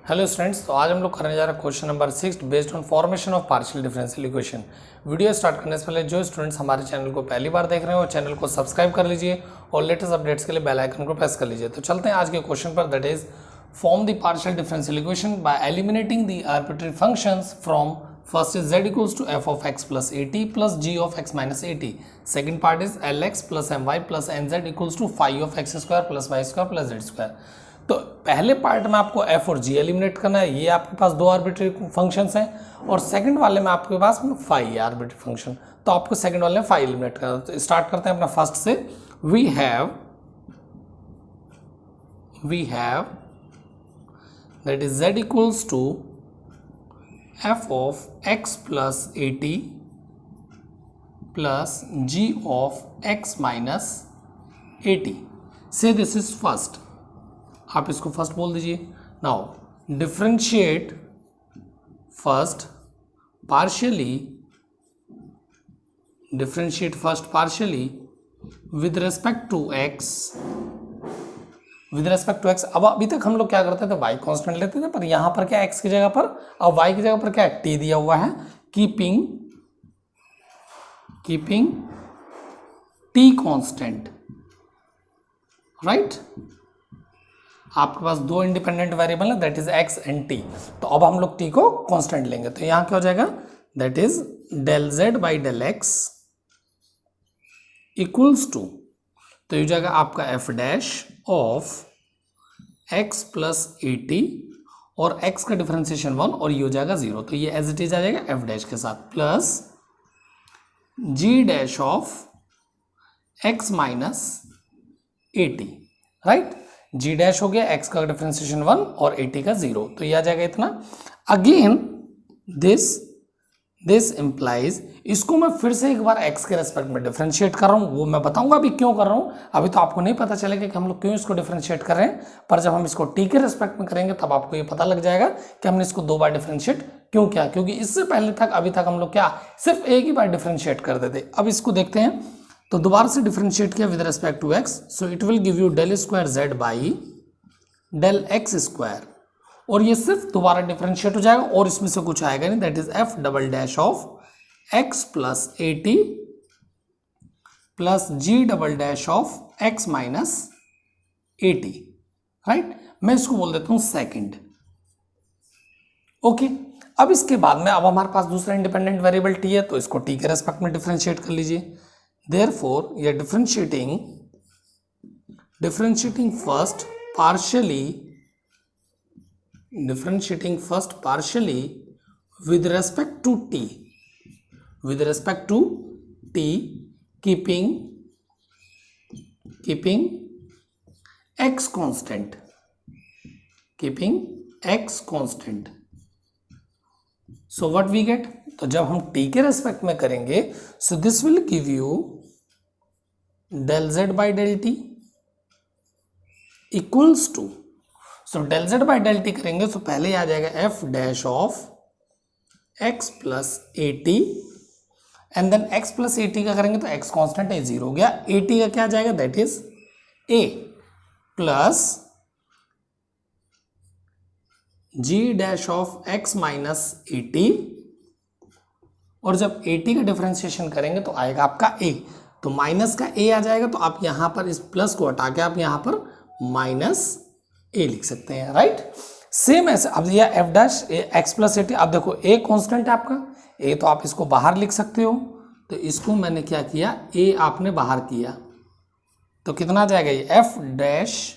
Hello students, तो आज हम लोग करने जा रहे हैं question number 6 based on formation of partial differential equation. Video start करने से पहले जो स्टूडेंट्स हमारे चैनल को पहली बार देख रहे हो चैनल को सब्सक्राइब कर लीजिए और लेटेस्ट अपडेट्स के लिए बेल आइकन को प्रेस कर लीजिए। तो चलते हैं आज के क्वेश्चन पर, that is form the partial differential equation by eliminating the arbitrary functions from first is z equals to f of x plus at plus g of x minus at. Second part is lx plus my plus nz equals to phi of x square plus y square plus z square. तो पहले part में आपको f और g eliminate करना है, ये आपके पास दो आर्बिट्रेरी फंक्शंस हैं, और सेकंड वाले में आपके पास फाई है आर्बिट्रेरी फंक्शन, तो आपको सेकंड वाले में फाई एलिमिनेट करना है। तो स्टार्ट करते हैं अपना फर्स्ट से। We have that is z equals to f of x plus at plus g of x minus at. Say this is first, आप इसको फर्स्ट बोल दीजिए। Now differentiate first partially with respect to x। अब अभी तक हम लोग क्या करते थे, y कांस्टेंट लेते थे, पर यहां पर क्या x की जगह पर, अब y की जगह पर क्या t दिया हुआ है, कीपिंग t कांस्टेंट, राइट। आपके पास दो इंडिपेंडेंट वेरिएबल है, that is x and t। तो अब हम लोग t को कांस्टेंट लेंगे, तो यहां क्या हो जाएगा, that is del z by del x equals to, तो ये जाएगा आपका f dash of x plus a t, और x का डिफरेंशिएशन 1 और ये हो जाएगा 0, तो ये एज इट इज आ जाएगा f डैश के साथ, plus g dash of x minus a T, right. g dash हो गया, x का डिफरेंशिएशन 1 और ए टी का 0, तो ये आ जाएगा इतना। अगेन दिस इंप्लाइज, इसको मैं फिर से एक बार x के रेस्पेक्ट में डिफरेंशिएट कर रहा हूँ, वो मैं बताऊंगा अभी क्यों कर रहा हूँ। अभी तो आपको नहीं पता चलेगा कि हम लोग क्यों इसको डिफरेंशिएट कर रहे हैं, पर जब हम इसको t के रेस्पेक्ट में करेंगे तब आपको ये पता लग जाएगा कि हमने इसको दो बार डिफरेंशिएट क्यों किया, क्योंकि इससे पहले तक अभी तक हम लोग क्या सिर्फ एक ही बार डिफरेंशिएट करते थे। अब इसको देखते हैं, तो दोबारा से डिफरेंशिएट किया with respect to x, so it will give you del square z by del x square, और ये सिर्फ दोबारा डिफरेंशिएट हो जाएगा और इसमें से कुछ आएगा नहीं, that is f double dash of x plus a t plus g double dash of x minus a T, right. मैं इसको बोल देता हूं सेकंड, ओके। अब इसके बाद में अब हमारे पास दूसरा इंडिपेंडेंट वेरिएबल t है, तो इसको t के रेस्पेक्ट में डिफरेंशिएट कर लीजिए। देयरफॉर ये differentiating first partially with respect to t keeping x constant, so what we get, तो जब हम t के रेस्पेक्ट में करेंगे, so this will give you del z by del t equals to, so del z by del t करेंगे तो पहले आ जाएगा f dash of x plus a t, and then x plus a t का करेंगे तो x constant है 0 हो गया, ए टी का क्या आ जाएगा, that is a plus g dash of x minus a t, और जब ए टी का डिफरेंशिएशन करेंगे तो आएगा आपका a, तो माइनस का a आ जाएगा, तो आप यहां पर इस प्लस को हटा के आप यहां पर माइनस a लिख सकते हैं, राइट। सेम ऐसे अब यह f dash x plus a T, अब देखो a कांस्टेंट है आपका, a तो आप इसको बाहर लिख सकते हो, तो इसको मैंने क्या किया, a आपने बाहर किया, तो कितना आ जाएगा ये f dash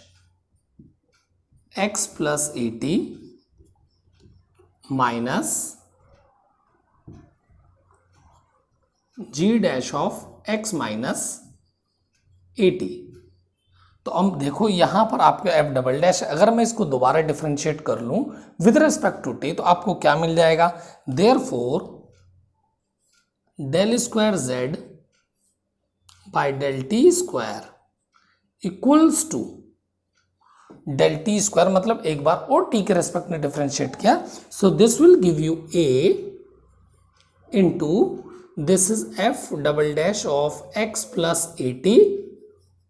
x plus a T minus g dash of x minus a T. तो अब देखो यहां पर आपको f डबल डैश, अगर मैं इसको दोबारा डिफरेंशिएट कर लूं विद रेस्पेक्ट टू t, तो आपको क्या मिल जाएगा, therefore del square z by del t square equals to del t square, मतलब एक बार और t के रेस्पेक्ट में डिफरेंशिएट किया, सो this will give you a into this is f double dash of x plus a t,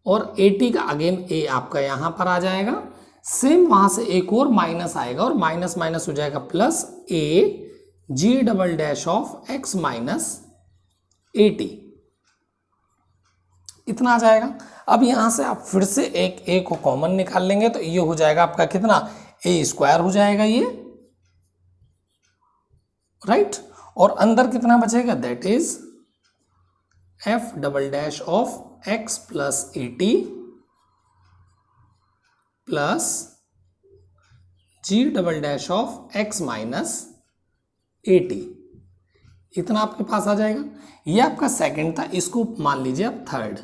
और 80 का again ए आपका यहां पर आ जाएगा, सेम वहां से एक और माइनस आएगा और माइनस माइनस हो जाएगा plus a g double dash of x minus a t, इतना आ जाएगा। अब यहां से आप फिर से एक ए को कॉमन निकाल लेंगे तो ये हो जाएगा आपका कितना, ए स्क्वायर हो जाएगा ये, राइट। और अंदर कितना बचेगा, that is f double dash of x plus a t plus g double dash of x minus a t, इतना आपके पास आ जाएगा। ये आपका सेकंड था, इसको मान लीजिए आप थर्ड,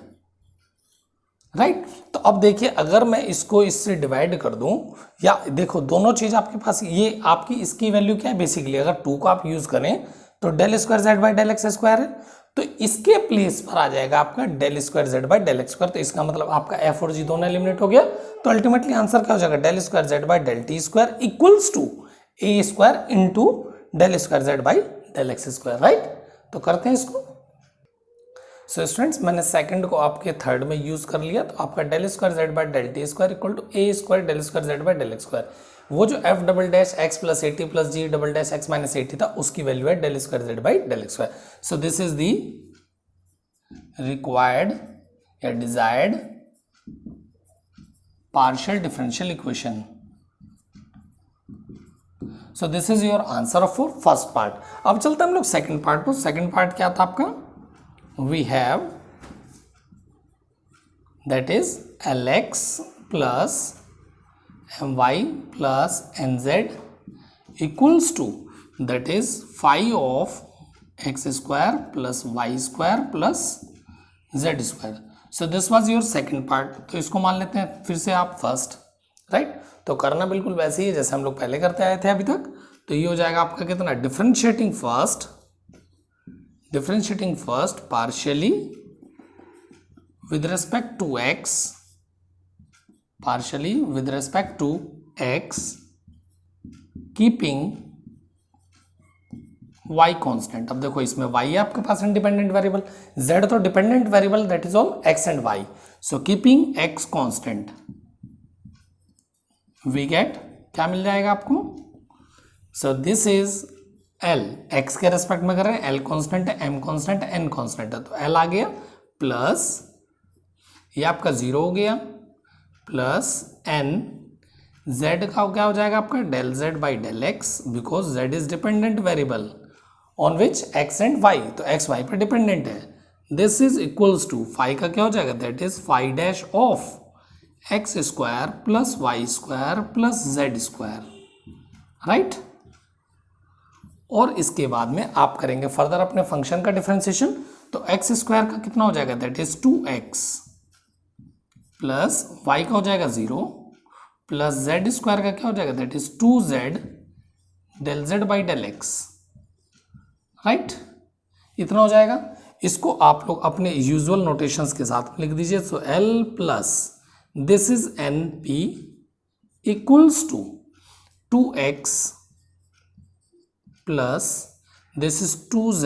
राइट। तो अब देखिए अगर मैं इसको इससे डिवाइड कर दूं, या देखो दोनों चीज आपके पास, ये आपकी इसकी वैल्यू क्या है बेसिकली, अगर 2 को आप यूज करें तो del square z by del x square है, तो इसके प्लेस पर आ जाएगा आपका del square z by del x square. तो इसका मतलब आपका एफ और जी दोनों एलिमिनेट हो गया। तो अल्टीमेटली आंसर क्या हो जाएगा, del square z by del t square equals to a square into del square z by del x square, right. तो करते हैं इसको। सो स्टूडेंट्स मैंने सेकंड को आपके थर्ड में यूज कर लिया, तो आपका del square z by del t square equal to a square del square z by del x square. वो जो f double dash x plus a t plus g double dash x minus a t था, उसकी value है del square z by del x square. So this is the required या desired partial differential equation. So this is your answer of first part. अब चलते हैं हम लोग second part पर। सेकंड पार्ट क्या था आपका, we have that is Lx plus My plus Nz equals to that is phi of x square plus y square plus z square. So this was your second part. तो इसको मान लेते हैं फिर से आप फर्स्ट, राइट। तो करना बिल्कुल वैसे ही है जैसे हम लोग पहले करते आए थे अभी तक। तो ये हो जाएगा आपका कितना, differentiating first partially with respect to x keeping y constant। अब देखो इसमें y है आपके पास इंडिपेंडेंट वेरिएबल, z तो dependent variable, that is all x and y। So keeping x constant we get क्या मिल जाएगा आपको, so this is L, x के रेस्पेक्ट में कर रहे हैं, L कांस्टेंट है, M कांस्टेंट है, N कांस्टेंट है, तो L आ गया प्लस ये आपका 0 हो गया प्लस N, Z का क्या हो जाएगा आपका del Z by del X, because Z is dependent variable on which X and Y, तो X Y पर डिपेंडेंट है। This is equals to phi का क्या हो जाएगा, that is phi dash of x square plus y square plus z square, right. और इसके बाद में आप करेंगे फर्दर अपने फंक्शन का डिफरेंशिएशन। तो एक्स स्क्वायर का कितना हो जाएगा, that is 2x plus Y का हो जाएगा 0 प्लस जेड स्क्वायर का क्या हो जाएगा, that is 2z del z by del x, right. इतना हो जाएगा। इसको आप लोग अपने यूजुअल नोटेशंस के साथ लिख दीजिए। So L plus this is NP equals to 2x plus this is 2z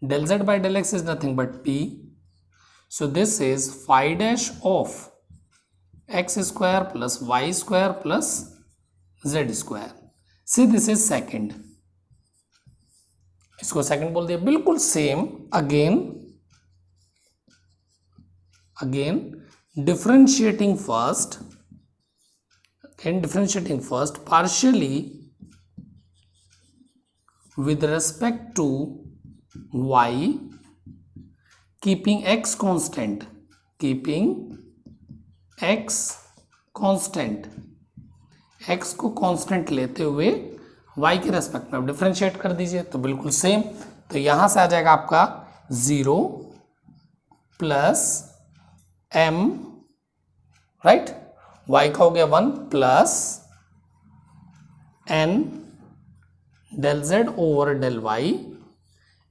del z by del x is nothing but p, so this is phi dash of x square plus y square plus z square। see this is second, इसको second बोल दिया। बिल्कुल same again differentiating first partially with respect to y keeping x constant, x को constant लेते हुए y के respect में आप डिफरेंशिएट कर दीजिए, तो बिल्कुल सेम। तो यहां से आ जाएगा आपका 0 प्लस m, राइट, y का हो गया 1 plus n del z over del y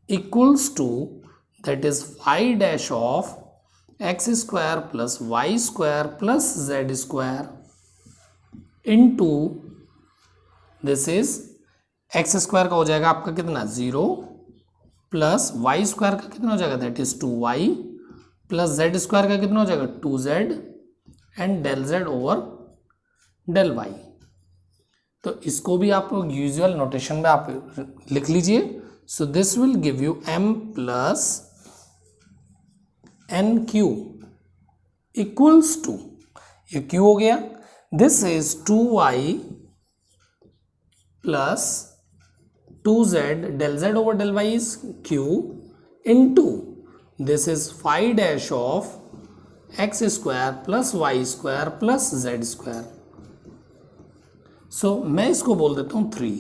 equals to that is phi dash of x square plus y square plus z square into this is x square का हो जाएगा आपका कितना 0 plus y square का कितना हो जाएगा, that is 2y plus z square का कितना हो जाएगा 2z and del z over del y. तो इसको भी आप यूजुअल नोटेशन में आप लिख लीजिए। So this will give you m plus N Q equals to, ये क्यू हो गया, this is 2y plus 2z, del z over del y is q into this is 5 dash of x square plus y square plus z square. So मैं इसको बोल देता हूँ 3।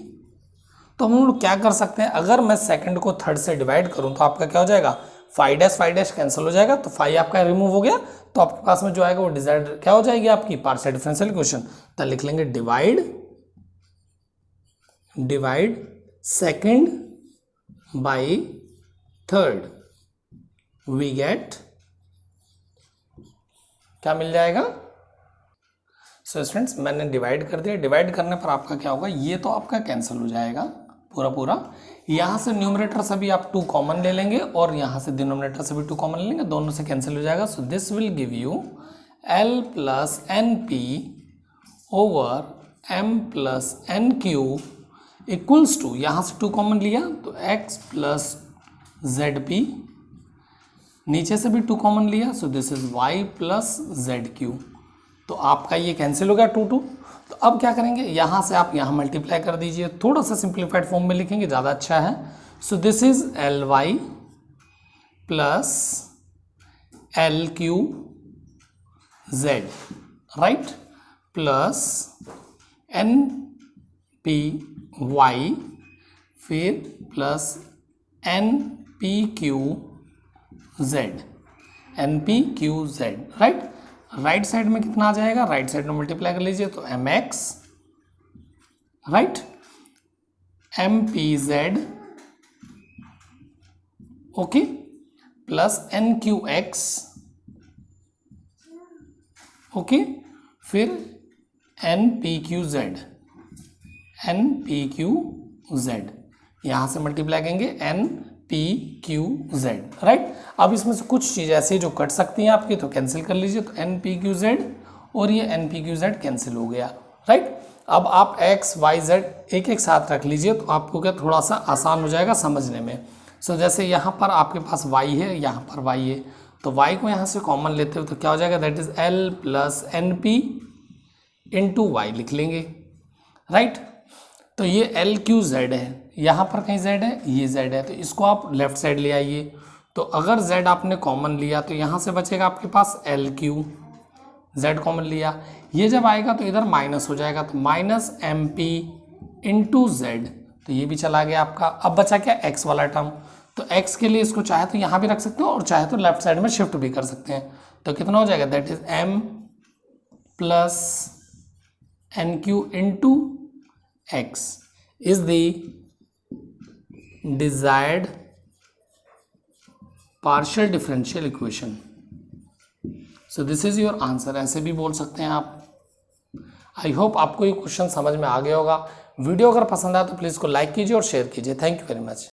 तो हम लोग क्या कर सकते हैं, अगर मैं सेकंड को थर्ड से डिवाइड करूँ तो आपका क्या हो जाएगा, 5 डैश कैंसिल हो जाएगा, तो 5 आपका रिमूव हो गया, तो आपके पास में जो आएगा वो डिजाइड क्या हो जाएगी आपकी पार्शियल डिफरेंशियल इक्वेशन। तो लिख लेंगे divide second by third, we get क्या मिल जाएगा। सो स्टूडेंट्स मैंने डिवाइड कर दिया, डिवाइड करने पर आपका क्या होगा, ये तो आपका कैंसिल हो जाएगा पूरा, यहाँ से न्यूमरेटर से भी आप 2 कॉमन ले लेंगे और यहाँ से डिनोमिनेटर से भी 2 कॉमन ले लेंगे, दोनों से कैंसिल हो जाएगा। So this will give you L plus N P over M plus N Q equals to, यहाँ से 2 कॉमन लिया तो x प्लस जेड पी, नीचे से भी 2 कॉमन लिया, सो this is y plus Z Q. तो आपका ये कैंसिल हो गया 2 2। तो अब क्या करेंगे, यहाँ से आप यहाँ मल्टीप्लाई कर दीजिए, थोड़ा सा सिंप्लीफाइड फॉर्म में लिखेंगे ज़्यादा अच्छा है। So this is l y plus l q z, right, plus N p y, फिर plus N P Q z, n P Q z, right. Right side में कितना आ जाएगा, राइट साइड में मल्टीप्लाई कर लीजिए तो m x, right, m p z, okay, plus N q x, okay, फिर n P Q z, n P Q z, यहां से मल्टीप्लाई करेंगे n P Q z, right. अब इसमें से कुछ चीज़ ऐसी जो कट सकती हैं आपकी, तो कैंसिल कर लीजिए, तो एन पी क्यू जेड और ये N P Q Z cancel हो गया, राइट। अब आप एक्स वाई जेड एक साथ रख लीजिए तो आपको क्या थोड़ा सा आसान हो जाएगा समझने में। सो जैसे यहाँ पर आपके पास वाई है, यहाँ पर वाई है, तो वाई को यहाँ से कॉमन लेते हो तो क्या हो जाएगा, that is L plus N P into Y लिख लेंगे, राइट। तो ये एल क्यू जेड है, यहाँ पर कहीं जेड है, ये जेड है, तो इसको आप लेफ्ट साइड ले आइए। तो अगर जेड आपने कॉमन लिया तो यहाँ से बचेगा आपके पास एल क्यू, जेड कॉमन लिया, ये जब आएगा तो इधर माइनस हो जाएगा, तो minus M P into Z, तो ये भी चला गया आपका। अब बचा क्या, एक्स वाला टर्म, तो एक्स के लिए इसको चाहे तो यहाँ भी रख सकते हो और चाहे तो लेफ्ट साइड में शिफ्ट भी कर सकते हैं। तो कितना हो जाएगा, that is M plus N Q into x is the desired partial differential equation. So this is your answer, ऐसे भी बोल सकते हैं आप। आई होप आपको ये क्वेश्चन समझ में आ गया होगा। वीडियो अगर पसंद आया तो प्लीज़ को लाइक कीजिए और शेयर कीजिए। Thank you very much.